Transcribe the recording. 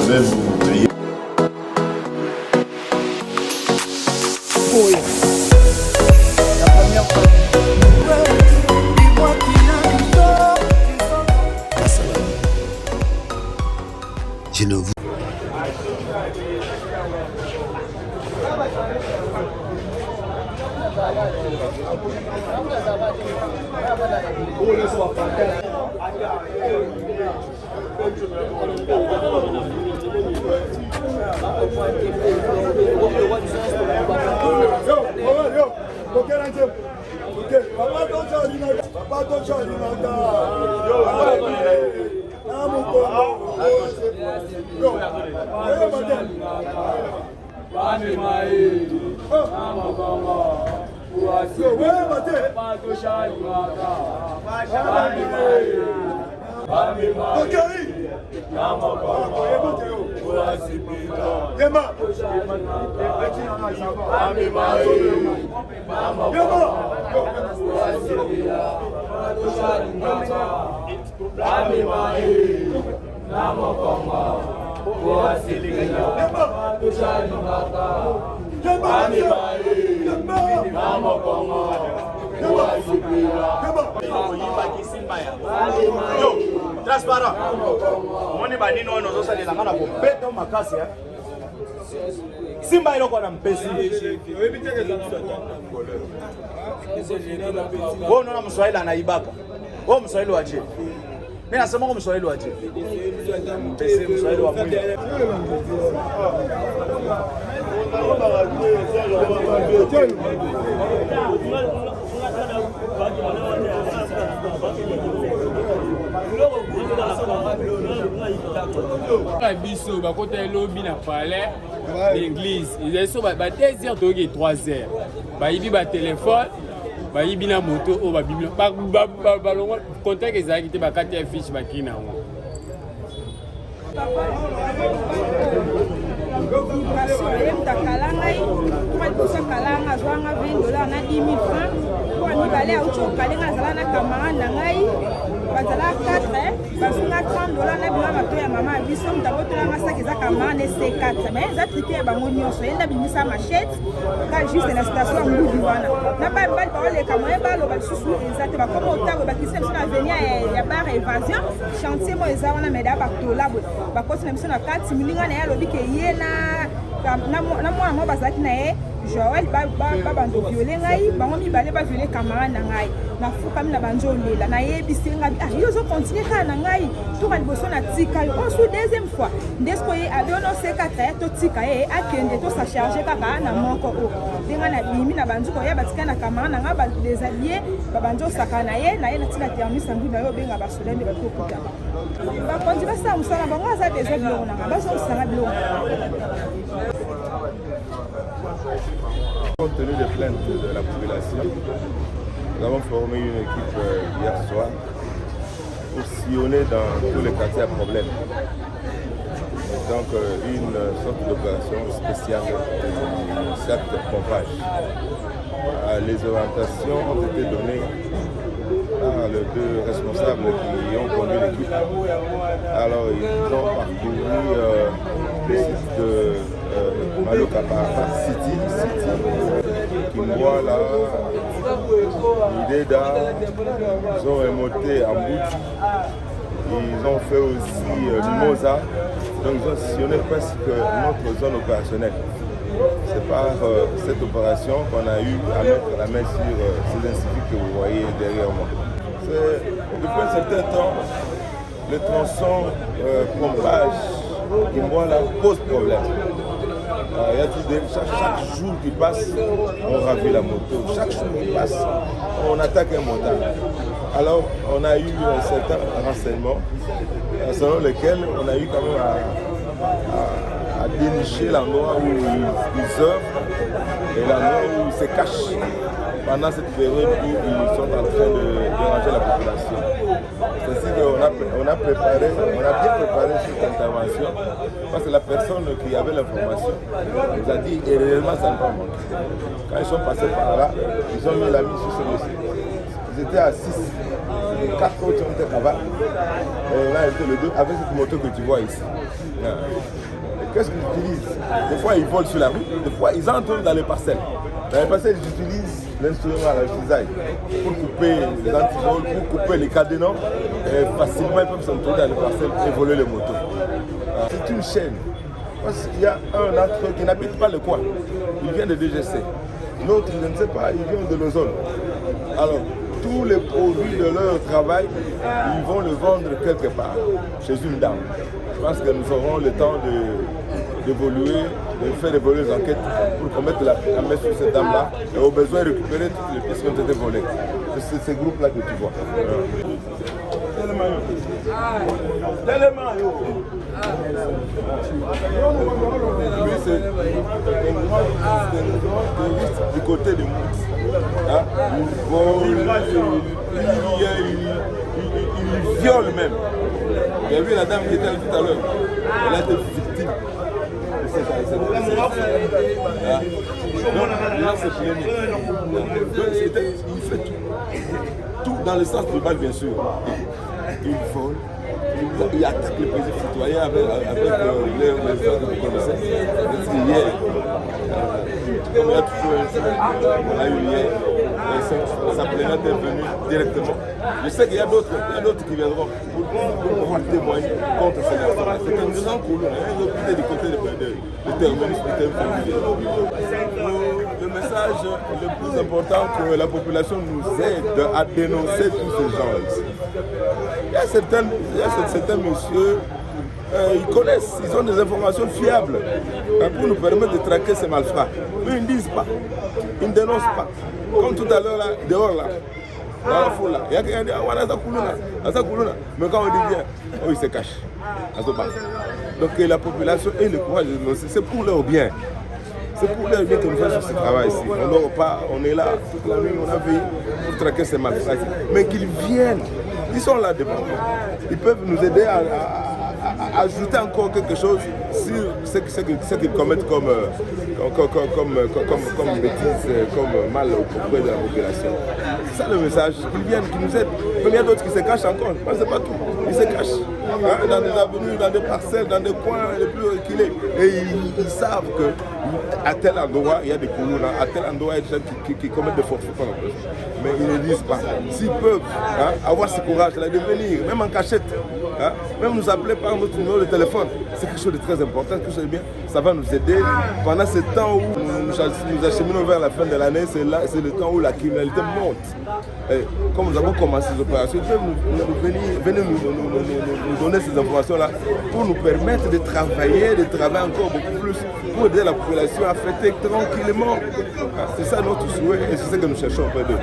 même veiller. La première fois. Dis-moi qui n'a Je ne vous... transparent. On est banni non nous allons la pour béton ma casse. Simba il a mpesi. Oh non mswahili anaibaka. Oh mswahili wa je. Mimi nasema kwa mswahili wa je. Mpesi mswahili wa mwili. biso bakota elobi na palais l'église ils sont ba 2h toki 3h bayibi ba téléphone bayibi na moto o ba bible ba longo contact ezaki te bakati ya fiche bakina ngo kalanga kwa kalanga zwanga $20 na 10,000 francs kwa mibale aucho kalenga zala na kamara na ngai bazala 4 basunga $30 na bila mato ya mama biso mtabotolanga saki za kamara ne C4 mais za triquer bango nyonso yenda bimisa machette ka juste na station ngubi wana na ba bal parole kamoye balo ba susu ezate ba komo otago ba kisi na avenir ya bar évasion chantier mo eza wana meda ba tolabo ba kosi na biso na 4 milinga na ya lobi ke yena na mwana mo bazaki na ye Joël bando violé ngai bango mibale ba violé camarade na ngai na fuka mina banjo lela na yebisi ngai yo zo continuer ka na ngai to ka liboso na tika yo on sous deuxième fois ndesko ye aviono C4 to tika ye akende to sa charger kaka na moko o denga na bimi na banjo ko ya batika na camarade na ngai ba des alliés ba banjo saka na ye na tina termi sangu na yo benga ba solende ba to kuta ba konti ba sa musala bango za besoin de lona ba so sanga bilona. Compte tenu des plaintes de la population, nous avons formé une équipe hier soir pour sillonner dans tous les quartiers à problème. Donc une sorte d'opération spéciale, certes pompage. Les orientations ont été données par les deux responsables qui ont conduit l'équipe. Alors ils ont parcouru le site de Malokapara City, Kimboala, Ideda, ils ont remonté à Mouti, ils ont fait aussi Mimosa, donc ils ont sillonné presque notre zone opérationnelle. C'est par cette opération qu'on a eu à mettre la main sur ces instituts que vous voyez derrière moi. Depuis un certain temps, le tronçon pompage Kimboala pose problème. Il y a chaque jour qui passe, on ravit la moto. Chaque jour qui passe, on attaque un montagne. Alors, on a eu un certain renseignement selon lequel on a eu quand même à dénicher l'endroit où ils œuvrent et l'endroit où ils se cachent pendant cette période où ils sont en train de déranger la population. C'est ainsi qu'on a bien préparé cette intervention parce que la personne qui avait l'information nous a dit et réellement ça ne va pas. Quand ils sont passés par là, ils ont mis la mise sur ce dossier. Ils étaient à 6, 4 autres ont été capables. Et là, ils étaient les deux avec cette moto que tu vois ici. Qu'est-ce qu'ils utilisent? Des fois, ils volent sur la rue, des fois, ils entrent dans les parcelles. Dans les parcelles, ils utilisent l'instrument à la cisaille pour couper les antivols, pour couper les cadenas. Et facilement, ils peuvent s'entrer dans les parcelles et voler les motos. C'est une chaîne. Parce qu'il y a un d'entre eux qui n'habite pas le coin. Il vient de DGC. L'autre, je ne sais pas, il vient de l'ozone. Alors, tous les produits de leur travail, ils vont le vendre quelque part, chez une dame. Je pense que nous aurons le temps d'évoluer, de faire évoluer les enquêtes pour qu'on mette la main sur cette dame-là et au besoin récupérer toutes les pièces qui ont été volées. C'est ces groupes-là que tu vois. Lui, c'est un grand terroriste du côté de Mousse. Hein? Il vole, il viole même. Il y a vu la dame qui était là tout à l'heure. Elle a été victime de cette là, c'est il fait tout dans le sens du mal, bien sûr. Il vole, il attaque les pays citoyens avec les gens que vous connaissez. Hier, on a toujours on a eu hier, sa plainte est venue directement. Je sais qu'il y a d'autres qui viendront pour pouvoir témoigner contre ces personnes. C'est un grand coup, ils ont du côté de terrorisme. Le message le plus important, que la population nous aide à dénoncer tous ces gens ici. Il y a certains messieurs, ils connaissent, ils ont des informations fiables pour nous permettre de traquer ces malfrats. Mais ils ne disent pas, ils ne dénoncent pas. Comme tout à l'heure, là, dehors, là, dans la foule, là, il y a quelqu'un qui dit, mais quand on dit bien, oh, ils se cachent. Donc la population et le courage de dénoncer, c'est pour leur bien. C'est pour leur bien que nous faisons ce travail ici. On ne dort pas, on est là toute la nuit, on a veillé pour traquer ces malfrats. Mais qu'ils viennent, ils sont là devant. Ils peuvent nous aider à ajouter encore quelque chose sur ce qu'ils commettent comme bêtises, comme mal auprès de la population. C'est ça le message, qu'ils viennent, qu'ils nous aident. Comme il y a d'autres qui se cachent encore, mais c'est pas tout. Ils se cachent dans des avenues, dans des parcelles, dans des coins les plus reculés. Et ils savent qu'à tel endroit, il y a des couloirs, à tel endroit, il y a des gens qui commettent des forfaits. Mais ils ne disent pas. S'ils peuvent avoir ce courage-là de venir, même en cachette, même nous appeler par notre numéro de téléphone, c'est quelque chose de très important, quelque chose de bien. Ça va nous aider. Pendant ce temps où nous acheminons vers la fin de l'année, c'est le temps où la criminalité monte. Et comme nous avons commencé ces opérations, ils peuvent venir nous donner ces informations-là pour nous permettre de travailler encore beaucoup plus, pour aider la population à fêter tranquillement. C'est ça notre souhait et c'est ce que nous cherchons auprès d'eux.